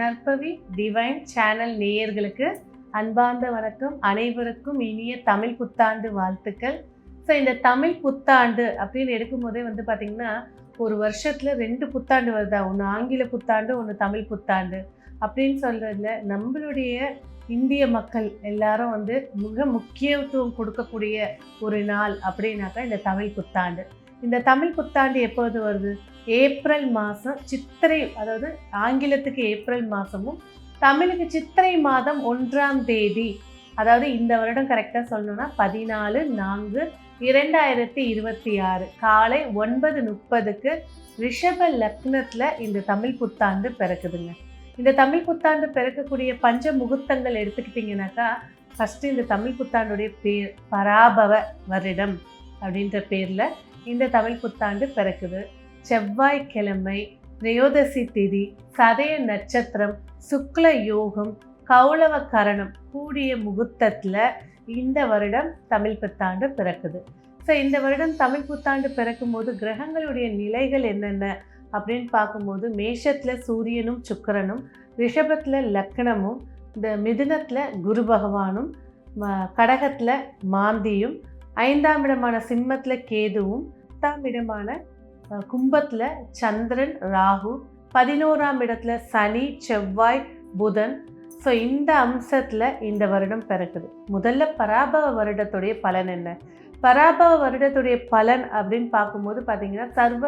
நற்பவி divine channel நேயர்களுக்கு அன்பார்ந்த வணக்கம். அனைவருக்கும் இனிய தமிழ் புத்தாண்டு வாழ்த்துக்கள். ஸோ இந்த தமிழ் புத்தாண்டு அப்படின்னு எடுக்கும்போதே பார்த்திங்கன்னா ஒரு வருஷத்தில் 2 புத்தாண்டு வருதா, ஒன்று ஆங்கில புத்தாண்டு, ஒன்று தமிழ் புத்தாண்டு அப்படின்னு சொல்கிறதுல நம்மளுடைய இந்திய மக்கள் எல்லாரும் மிக முக்கியத்துவம் கொடுக்கக்கூடிய ஒரு நாள் அப்படின்னாக்கா இந்த தமிழ் புத்தாண்டு. இந்த தமிழ் புத்தாண்டு எப்போது வருது? ஏப்ரல் மாதம் சித்திரை, அதாவது ஆங்கிலத்துக்கு ஏப்ரல் மாதமும் தமிழுக்கு சித்திரை மாதம் 1ஆம் தேதி, அதாவது இந்த வருடம் கரெக்டாக சொல்லணும்னா 14/4/2026 காலை 9:30க்கு ரிஷப லக்னத்தில் இந்த தமிழ் புத்தாண்டு பிறக்குதுங்க. இந்த தமிழ் புத்தாண்டு பிறக்கக்கூடிய பஞ்ச முகூர்த்தங்கள் எடுத்துக்கிட்டிங்கனாக்கா, ஃபஸ்ட்டு இந்த தமிழ் புத்தாண்டுடைய பேர் பராபவ வருடம் அப்படின்ற பேரில் இந்த தமிழ் புத்தாண்டு பிறக்குது. செவ்வாய்க்கிழமை, திரையோதசி திதி, சதய நட்சத்திரம், சுக்ல யோகம், கௌளவ கரணம் கூடிய முகூர்த்தத்தில் இந்த வருடம் தமிழ் புத்தாண்டு பிறக்குது. ஸோ இந்த வருடம் தமிழ் புத்தாண்டு பிறக்கும் போது கிரகங்களுடைய நிலைகள் என்னென்ன அப்படின்னு பார்க்கும்போது, மேஷத்தில் சூரியனும் சுக்கிரனும், ரிஷபத்தில் லக்னமும், இந்த மிதுனத்தில் குரு பகவானும், கடகத்தில் மாந்தியும், 5ஆம் இடமான சிம்மத்தில் கேதுவும், 10ஆம் இடமான கும்பத்தில் சந்திரன் ராகு, 11ஆம் இடத்துல சனி செவ்வாய் புதன். ஸோ இந்த அம்சத்தில் இந்த வருடம் பிறக்குது. முதல்ல பராபவ வருடத்துடைய பலன் என்ன? பராபவ வருடத்துடைய பலன் அப்படின்னு பார்க்கும்போது பார்த்திங்கன்னா, சர்வ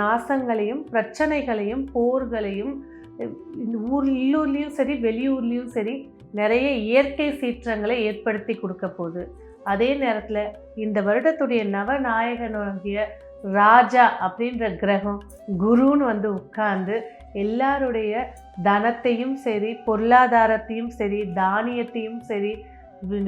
நாசங்களையும் பிரச்சனைகளையும் போர்களையும் இந்த உள்ளூர்லேயும் சரி வெளியூர்லேயும் சரி நிறைய இயற்கை சீற்றங்களை ஏற்படுத்தி கொடுக்க போகுது. அதே நேரத்தில் இந்த வருடத்துடைய நவநாயகனுடைய ராஜா அப்படின்ற கிரகம் குருன்னு உட்கார்ந்து எல்லாருடைய தனத்தையும் சரி, பொருளாதாரத்தையும் சரி, தானியத்தையும் சரி,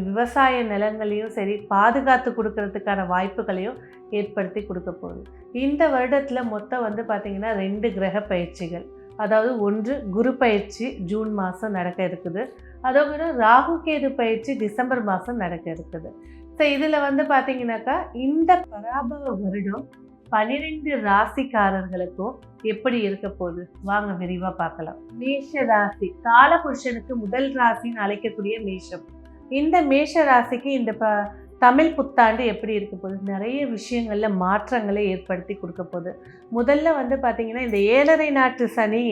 விவசாய நிலங்களையும் சரி பாதுகாத்து கொடுக்கறதுக்கான வாய்ப்புகளையும் ஏற்படுத்தி கொடுக்க போகுது. இந்த வருடத்தில் மொத்தம் பார்த்திங்கன்னா 2 கிரக பயிற்சிகள், அதாவது ஒன்று குரு பயிற்சி ஜூன் மாதம் நடக்க இருக்குது, அதோட ராகு கேது பயிற்சி டிசம்பர் மாதம் நடக்க இருக்குது. ஸோ இதில் பார்த்திங்கனாக்கா இந்த பராபவ வருடம் 12 ராசிக்காரர்களுக்கும் எப்படி இருக்க போகுது வாங்க விரிவாக பார்க்கலாம். மேஷ ராசி, காலபுருஷனுக்கு முதல் ராசின்னு அழைக்கக்கூடிய மேஷம். இந்த மேஷ ராசிக்கு இந்த தமிழ் புத்தாண்டு எப்படி இருக்க போகுது? நிறைய விஷயங்களில் மாற்றங்களை ஏற்படுத்தி கொடுக்க போகுது. முதல்ல பார்த்திங்கன்னா இந்த 7.5 நாட்டு சனி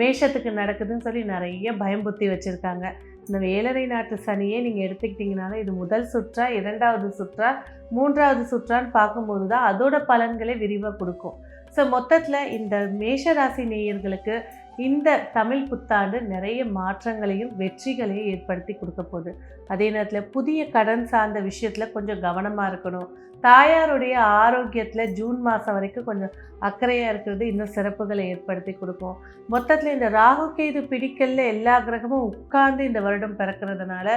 மேஷத்துக்கு நடக்குதுன்னு சொல்லி நிறைய பயம்புத்தி வச்சுருக்காங்க. இந்த 7.5 நாட்டு சனியே நீங்கள் எடுத்துக்கிட்டிங்கனால இது முதல் சுற்றா, 2வது சுற்றா, 3வது சுற்றான்னு பார்க்கும்போது தான் அதோட பலன்களை விரிவாக கொடுக்கும். ஸோ மொத்தத்தில் இந்த மேஷராசி நேயர்களுக்கு இந்த தமிழ் புத்தாண்டு நிறைய மாற்றங்களையும் வெற்றிகளையும் ஏற்படுத்தி கொடுக்க போகுது. அதே நேரத்தில் புதிய கடன் சார்ந்த விஷயத்தில் கொஞ்சம் கவனமாக இருக்கணும். தாயாருடைய ஆரோக்கியத்தில் ஜூன் மாதம் வரைக்கும் கொஞ்சம் அக்கறையாக இருக்கிறது இன்னும் சிறப்புகளை ஏற்படுத்தி கொடுக்கும். மொத்தத்தில் இந்த ராகு கேது பிடிக்கல்ல எல்லா கிரகமும் உட்கார்ந்து இந்த வருடம் பிறக்கிறதுனால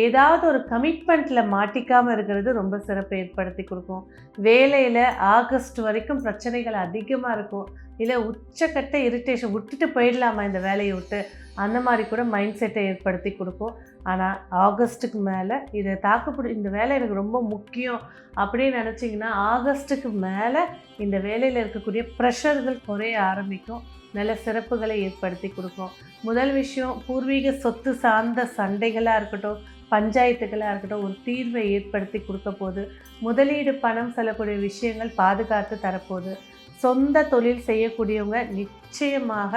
ஏதாவது ஒரு கமிட்மெண்ட்டில் மாட்டிக்காமல் இருக்கிறது ரொம்ப சிறப்பை ஏற்படுத்தி கொடுக்கும். வேலையில் ஆகஸ்ட் வரைக்கும் பிரச்சனைகள் அதிகமாக இருக்கும். இல்லை உச்சக்கட்ட இரிட்டேஷன், விட்டுட்டு போயிடலாமா இந்த வேலையை விட்டு, அந்த மாதிரி கூட மைண்ட் செட்டை ஏற்படுத்தி கொடுக்கும். ஆனால் ஆகஸ்ட்டுக்கு மேலே இதை இந்த வேலை எனக்கு ரொம்ப முக்கியம் அப்படின்னு நினச்சிங்கன்னா ஆகஸ்ட்டுக்கு மேலே இந்த வேலையில் இருக்கக்கூடிய ப்ரெஷர்கள் குறைய ஆரம்பிக்கும். நல்ல சிறப்புகளை ஏற்படுத்தி கொடுக்கும். முதல் விஷயம், பூர்வீக சொத்து சார்ந்த சண்டைகளாக இருக்கட்டும், பஞ்சாயத்துகளாக இருக்கட்டும், ஒரு தீர்வை ஏற்படுத்தி கொடுக்க போகுது. முதலீடு பணம் செல்லக்கூடிய விஷயங்கள் பாதுகாத்து தரப்போகுது. சொந்த தொழில் செய்யக்கூடியவங்க நிச்சயமாக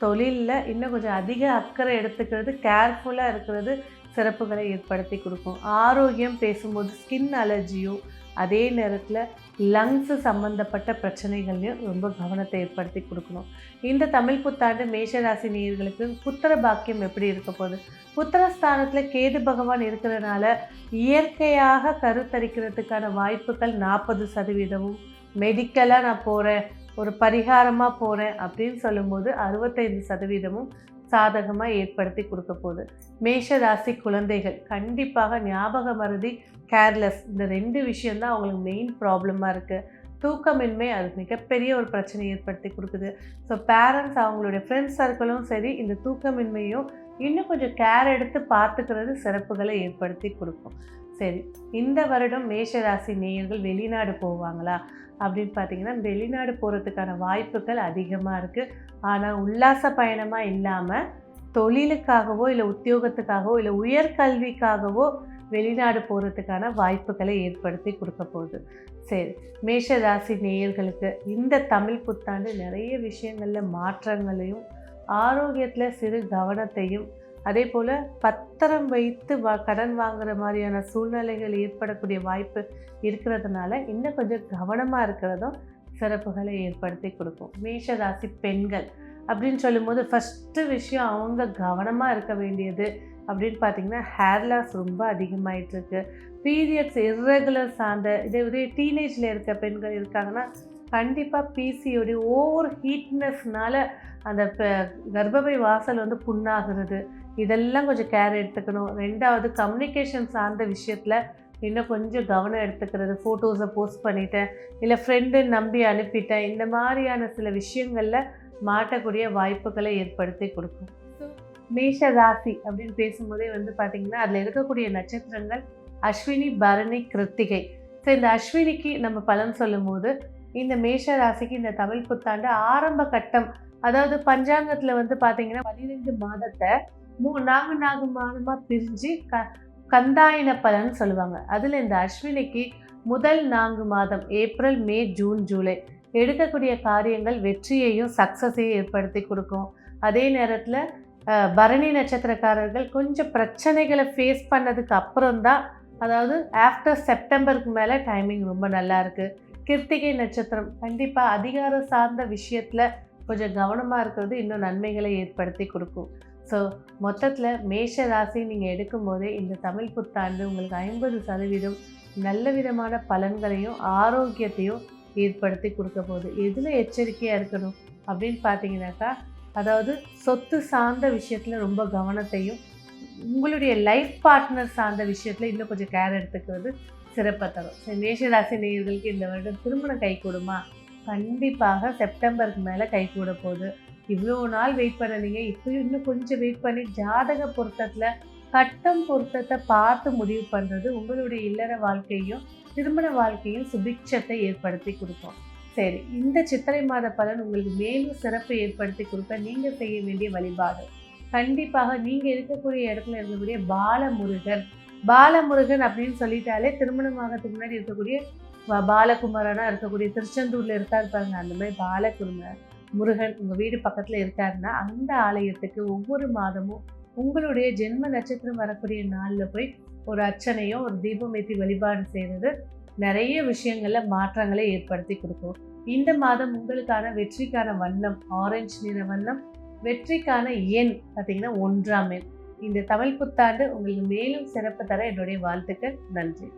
தொழிலில் இன்னும் கொஞ்சம் அதிக அக்கறை எடுத்துக்கிறது, கேர்ஃபுல்லாக இருக்கிறது சிறப்புகளை ஏற்படுத்தி கொடுக்கும். ஆரோக்கியம் பேசும்போது ஸ்கின் அலர்ஜியும் அதே நேரத்தில் லங்ஸு சம்மந்தப்பட்ட பிரச்சனைகள்லையும் ரொம்ப கவனத்தை ஏற்படுத்தி கொடுக்கணும். இந்த தமிழ் புத்தாண்டு மேஷராசி நேயர்களுக்கு புத்திர பாக்கியம் எப்படி இருக்க போகுது? புத்திரஸ்தானத்தில் கேது பகவான் இருக்கிறதுனால இயற்கையாக கருத்தரிக்கிறதுக்கான வாய்ப்புகள் 40%, மெடிக்கலாக நான் போகிறேன், ஒரு பரிகாரமாக போகிறேன் அப்படின்னு சொல்லும்போது 65% சாதகமாக ஏற்படுத்தி கொடுக்க போகுது. மேஷ ராசி குழந்தைகள் கண்டிப்பாக ஞாபக மறதி, கேர்லெஸ், இந்த 2 விஷயந்தான் அவங்களுக்கு மெயின் ப்ராப்ளமாக இருக்குது. தூக்கமின்மை அது மிகப்பெரிய ஒரு பிரச்சனையை ஏற்படுத்தி கொடுக்குது. ஸோ பேரண்ட்ஸ் அவங்களுடைய ஃப்ரெண்ட்ஸ் சர்க்கிளும் சரி இந்த தூக்கமின்மையும் இன்னும் கொஞ்சம் கேர் எடுத்து பார்த்துக்கிறது சிறப்புகளை ஏற்படுத்தி கொடுக்கும். சரி, இந்த வருடம் மேஷராசி நேயர்கள் வெளிநாடு போவாங்களா அப்படின்னு பார்த்தீங்கன்னா, வெளிநாடு போகிறதுக்கான வாய்ப்புகள் அதிகமாக இருக்குது. ஆனால் உல்லாச பயணமாக இல்லாமல் தொழிலுக்காகவோ இல்லை உத்தியோகத்துக்காகவோ இல்லை உயர்கல்விக்காகவோ வெளிநாடு போகிறதுக்கான வாய்ப்புகளை ஏற்படுத்தி கொடுக்க போகுது. சரி, மேஷ ராசி நேயர்களுக்கு இந்த தமிழ் புத்தாண்டு நிறைய விஷயங்களில் மாற்றங்களையும் ஆரோக்கியத்தில் சிறு கவனத்தையும் அதே போல் பத்திரம் வைத்து கடன் வாங்குற மாதிரியான சூழ்நிலைகள் ஏற்படக்கூடிய வாய்ப்பு இருக்கிறதுனால இன்னும் கொஞ்சம் கவனமாக இருக்கிறதும் சிறப்புகளை ஏற்படுத்தி கொடுக்கும். மேஷ ராசி பெண்கள் அப்படின்னு சொல்லும்போது ஃபஸ்ட்டு விஷயம் அவங்க கவனமாக இருக்க வேண்டியது அப்படின்னு பார்த்திங்கன்னா ஹேர் லாஸ் ரொம்ப அதிகமாகிட்டுருக்கு. பீரியட்ஸ் இர்ரெகுலர் சார்ந்த இதே டீனேஜில் இருக்க பெண்கள் இருக்காங்கன்னா கண்டிப்பாக பிசிஓடி ஓவர் ஹீட்னஸ்னால அந்த கர்ப்பப்பை வாசல் வந்து புண்ணாகிறது, இதெல்லாம் கொஞ்சம் கேர் எடுத்துக்கணும். ரெண்டாவது கம்யூனிகேஷன் சார்ந்த விஷயத்தில் இன்னும் கொஞ்சம் கவனம் எடுத்துக்கிறது. ஃபோட்டோஸை போஸ்ட் பண்ணிட்டேன், இல்லை ஃப்ரெண்டு நம்பி அனுப்பிட்டேன், இந்த மாதிரியான சில விஷயங்களில் மாட்டக்கூடிய வாய்ப்புகளை ஏற்படுத்தி கொடுக்கும். மேஷ ராசி அப்படின்னு பேசும்போதே வந்து பார்த்திங்கன்னா அதில் இருக்கக்கூடிய நட்சத்திரங்கள் அஸ்வினி, பரணி, கிருத்திகை. ஸோ இந்த அஸ்வினிக்கு நம்ம பலன் சொல்லும் போது இந்த மேஷ ராசிக்கு இந்த தமிழ் புத்தாண்டு ஆரம்ப கட்டம், அதாவது பஞ்சாங்கத்தில் வந்து பார்த்திங்கன்னா 12 மாதத்தை 4 மாதமாக பிரிஞ்சு கந்தாயின பலன் சொல்லுவாங்க. அதில் இந்த அஸ்வினிக்கு முதல் 4 மாதம் ஏப்ரல், மே, ஜூன், ஜூலை எடுக்கக்கூடிய காரியங்கள் வெற்றியையும் சக்ஸஸையும் ஏற்படுத்தி கொடுக்கும். அதே நேரத்தில் பரணி நட்சத்திரக்காரர்கள் கொஞ்சம் பிரச்சனைகளை ஃபேஸ் பண்ணதுக்கு அப்புறம்தான், அதாவது ஆஃப்டர் செப்டம்பருக்கு மேலே டைமிங் ரொம்ப நல்லா இருக்குது. கிருத்திகை நட்சத்திரம் கண்டிப்பாக அதிகார சார்ந்த விஷயத்தில் கொஞ்சம் கவனமாக இருக்கிறது இன்னும் நன்மைகளை ஏற்படுத்தி கொடுக்கும். ஸோ மொத்தத்தில் மேஷ ராசி நீங்கள் எடுக்கும் போதே இந்த தமிழ் புத்தாண்டு உங்களுக்கு 50% நல்ல விதமான பலன்களையும் ஆரோக்கியத்தையும் ஏற்படுத்தி கொடுக்க போகுது. எதில் எச்சரிக்கையாக இருக்கணும் அப்படின்னு பார்த்தீங்கன்னாக்கா, அதாவது சொத்து சார்ந்த விஷயத்தில் ரொம்ப கவனத்தையும், உங்களுடைய லைஃப் பார்ட்னர் சார்ந்த விஷயத்தில் இன்னும் கொஞ்சம் கேர் எடுத்துக்கிறது சிறப்பாக தரும். மேஷராசி நேயர்களுக்கு இந்த வருடம் திருமணம் கைகூடுமா? கண்டிப்பாக செப்டம்பருக்கு மேலே கைகூட போகுது. இவ்வளோ நாள் வெயிட் பண்ணீங்க, இப்போயும் இன்னும் கொஞ்சம் வெயிட் பண்ணி ஜாதக பொருத்தத்தில் கட்டம் பொருத்தத்தை பார்த்து முடிவு பண்ணுறது உங்களுடைய இல்லற வாழ்க்கையும் திருமண வாழ்க்கையும் சுபிட்சத்தை ஏற்படுத்தி கொடுக்கும். சரி, இந்த சித்திரை மாத பலன் உங்களுக்கு மேலும் சிறப்பு ஏற்படுத்தி கொடுக்க நீங்கள் செய்ய வேண்டிய வழிபாடு, கண்டிப்பாக நீங்கள் இருக்கக்கூடிய இடத்துல இருக்கக்கூடிய பாலமுருகன் அப்படின்னு சொல்லிட்டாலே திருமணமாகத்துக்கு முன்னாடி இருக்கக்கூடிய பாலகுமாரனாக இருக்கக்கூடிய திருச்செந்தூரில் இருக்காரு பாருங்க, அந்த மாதிரி முருகன் உங்கள் வீடு பக்கத்தில் இருக்காருன்னா அந்த ஆலயத்துக்கு ஒவ்வொரு மாதமும் உங்களுடைய ஜென்ம நட்சத்திரம் வரக்கூடிய நாளில் போய் ஒரு அர்ச்சனையோ ஒரு தீபம் ஏற்றி வழிபாடு செய்கிறது நிறைய விஷயங்களில் மாற்றங்களை ஏற்படுத்தி கொடுக்கும். இந்த மாதம் உங்களுக்கான வெற்றிக்கான வண்ணம் ஆரஞ்சு நிற வண்ணம், வெற்றிக்கான எண் பார்த்தீங்கன்னா 1ஆம் எண். இந்த தமிழ் புத்தாண்டு உங்களுக்கு மேலும் சிறப்பு தர என்னுடைய வாழ்த்துக்கள். நன்றி.